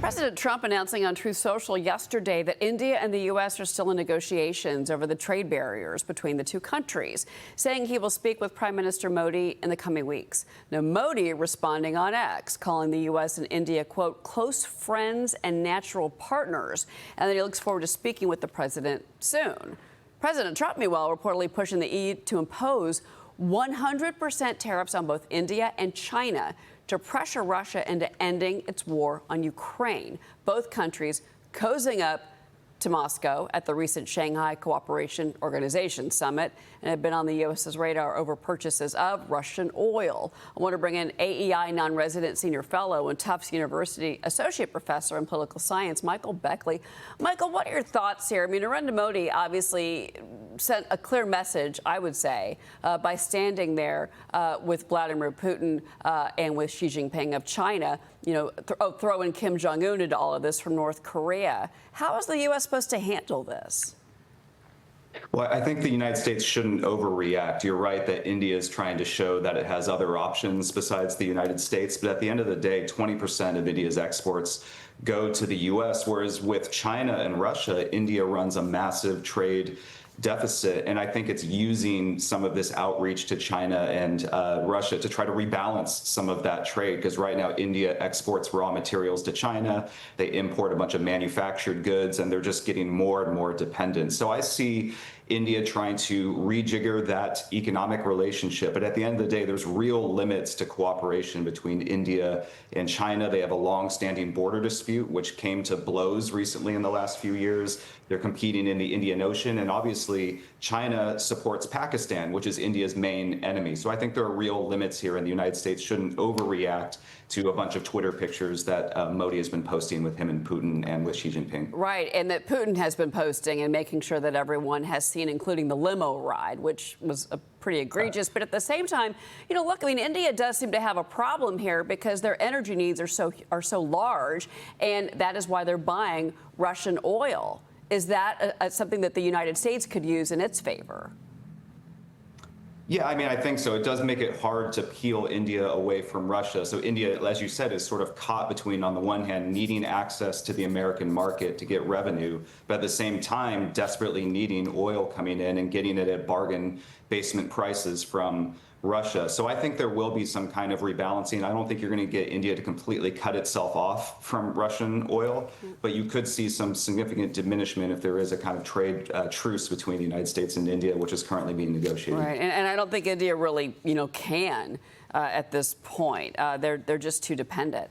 President Trump announcing on Truth Social yesterday that India and the U.S. are still in negotiations over the trade barriers between the two countries, saying he will speak with Prime Minister Modi in the coming weeks. Now, Modi responding on X, calling the U.S. and India, quote, close friends and natural partners, and that he looks forward to speaking with the president soon. President Trump, meanwhile, reportedly pushing the EU to impose 100% tariffs on both India and China to pressure Russia into ending its war on Ukraine. Both countries cozying up to Moscow at the recent Shanghai Cooperation Organization summit and have been on the U.S.'s radar over purchases of Russian oil. I want to bring in AEI non-resident senior fellow and Tufts University associate professor in political science, Michael Beckley. Michael, what are your thoughts here? I mean, Narendra Modi obviously sent a clear message, I would say, by standing there with Vladimir Putin and with Xi Jinping of China, you know, throwing Kim Jong-un into all of this from North Korea. How is the U.S. supposed to handle this? Well, I think the United States shouldn't overreact. You're right that India is trying to show that it has other options besides the United States. But at the end of the day, 20% of India's exports go to the U.S., whereas with China and Russia, India runs a massive trade deficit. And I think it's using some of this outreach to China and Russia to try to rebalance some of that trade, because right now India exports raw materials to China. They import a bunch of manufactured goods, and they're just getting more and more dependent. So I see India trying to rejigger that economic relationship. But at the end of the day, there's real limits to cooperation between India and China. They have a long-standing border dispute, which came to blows recently in the last few years. They're competing in the Indian Ocean, and obviously China supports Pakistan, which is India's main enemy. So I think there are real limits here, and the United States shouldn't overreact to a bunch of Twitter pictures that Modi has been posting with him and Putin and with Xi Jinping. Right, and that Putin has been posting and making sure that everyone has seen, including the limo ride, which was pretty egregious. But at the same time, you know, look, I mean, India does seem to have a problem here because their energy needs are so large, and that is why they're buying Russian oil. Is that something that the United States could use in its favor? Yeah, I mean, I think so. It does make it hard to peel India away from Russia. So India, as you said, is sort of caught between, on the one hand, needing access to the American market to get revenue, but at the same time, desperately needing oil coming in and getting it at bargain basement prices from Russia. So I think there will be some kind of rebalancing. I don't think you're going to get India to completely cut itself off from Russian oil, but you could see some significant diminishment if there is a kind of trade truce between the United States and India, which is currently being negotiated. Right, and I don't think India really, you know, can at this point. They're just too dependent.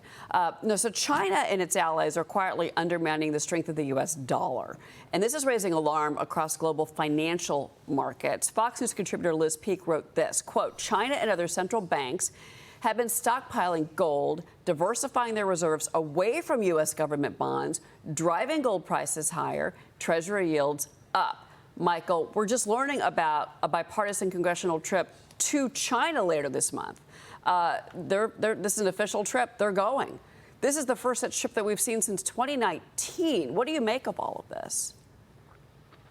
No, so China and its allies are quietly undermining the strength of the U.S. dollar. And this is raising alarm across global financial markets. Fox News contributor Liz Peek wrote this, quote, China and other central banks have been stockpiling gold, diversifying their reserves away from U.S. government bonds, driving gold prices higher, Treasury yields up. Michael, we're just learning about a bipartisan congressional trip to China later this month. This is an official trip. They're going. This is the first such trip that we've seen since 2019. What do you make of all of this?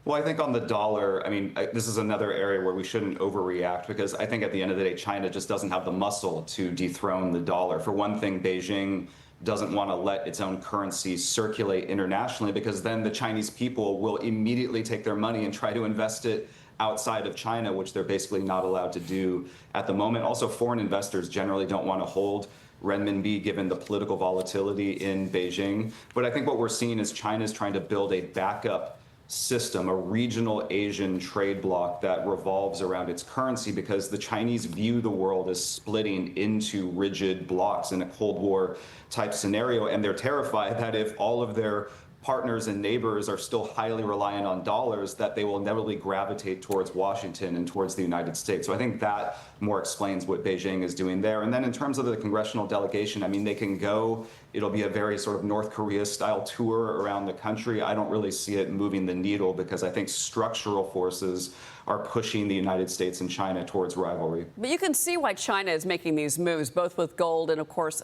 Well, I think on the dollar, I mean, this is another area where we shouldn't overreact, because I think at the end of the day, China just doesn't have the muscle to dethrone the dollar. For one thing, Beijing doesn't want to let its own currency circulate internationally, because then the Chinese people will immediately take their money and try to invest it outside of China, which they're basically not allowed to do at the moment. Also, foreign investors generally don't want to hold renminbi given the political volatility in Beijing. But I think what we're seeing is China is trying to build a backup system, a regional Asian trade bloc that revolves around its currency, because the Chinese view the world as splitting into rigid blocks in a Cold War type scenario. And they're terrified that if all of their partners and neighbors are still highly reliant on dollars, that they will inevitably gravitate towards Washington and towards the United States. So I think that more explains what Beijing is doing there. And then in terms of the congressional delegation, I mean, they can go. It'll be a very sort of North Korea-style tour around the country. I don't really see it moving the needle, because I think structural forces are pushing the United States and China towards rivalry. But you can see why China is making these moves, both with gold and, of course,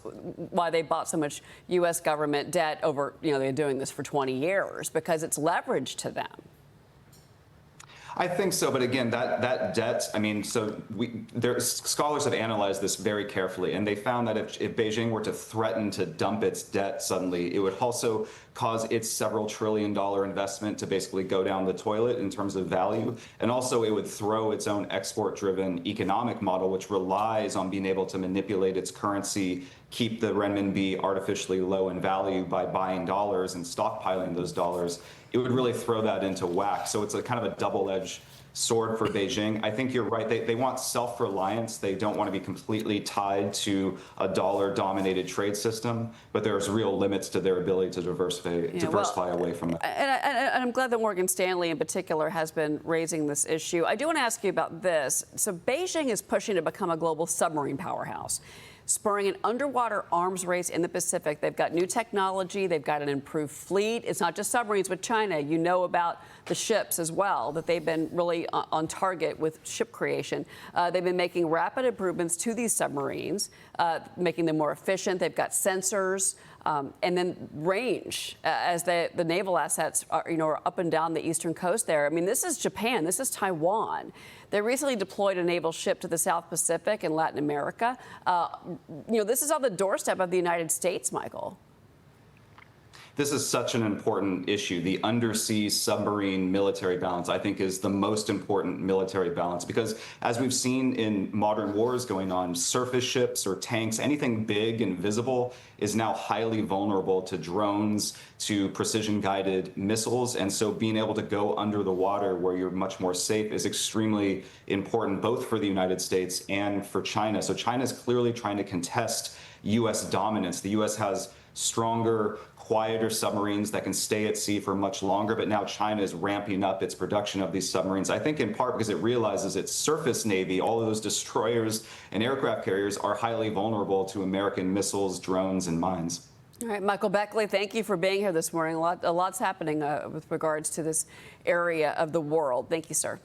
why they bought so much U.S. government debt over, you know, they're doing this for 20 years, because it's leverage to them. I think so, but again, that debt. I mean, scholars have analyzed this very carefully, and they found that if Beijing were to threaten to dump its debt suddenly, it would also cause its several trillion-dollar investment to basically go down the toilet in terms of value, and also it would throw its own export-driven economic model, which relies on being able to manipulate its currency, keep the renminbi artificially low in value by buying dollars and stockpiling those dollars. It would really throw that into whack. So it's a kind of a double-edged sword for Beijing. I think you're right. They want self-reliance. They don't want to be completely tied to a dollar-dominated trade system, but there's real limits to their ability to diversify away from that. And I'm glad that Morgan Stanley in particular has been raising this issue. I do want to ask you about this. So Beijing is pushing to become a global submarine powerhouse, spurring an underwater arms race in the Pacific. They've got new technology. They've got an improved fleet. It's not just submarines with China. You know about the ships as well, that they've been really on target with ship creation. They've been making rapid improvements to these submarines, making them more efficient. They've got sensors. And then range, as the naval assets are up and down the eastern coast there. I mean, this is Japan. This is Taiwan. They recently deployed a naval ship to the South Pacific and Latin America. This is on the doorstep of the United States, Michael. This is such an important issue. The undersea submarine military balance, I think, is the most important military balance because, as we've seen in modern wars going on, surface ships or tanks, anything big and visible is now highly vulnerable to drones, to precision-guided missiles. And so being able to go under the water where you're much more safe is extremely important, both for the United States and for China. So China is clearly trying to contest U.S. dominance. The U.S. has stronger, quieter submarines that can stay at sea for much longer, but now China is ramping up its production of these submarines, I think in part because it realizes its surface navy, all of those destroyers and aircraft carriers, are highly vulnerable to American missiles, drones, and mines. All right, Michael Beckley, thank you for being here this morning. A lot's happening with regards to this area of the world. Thank you, sir.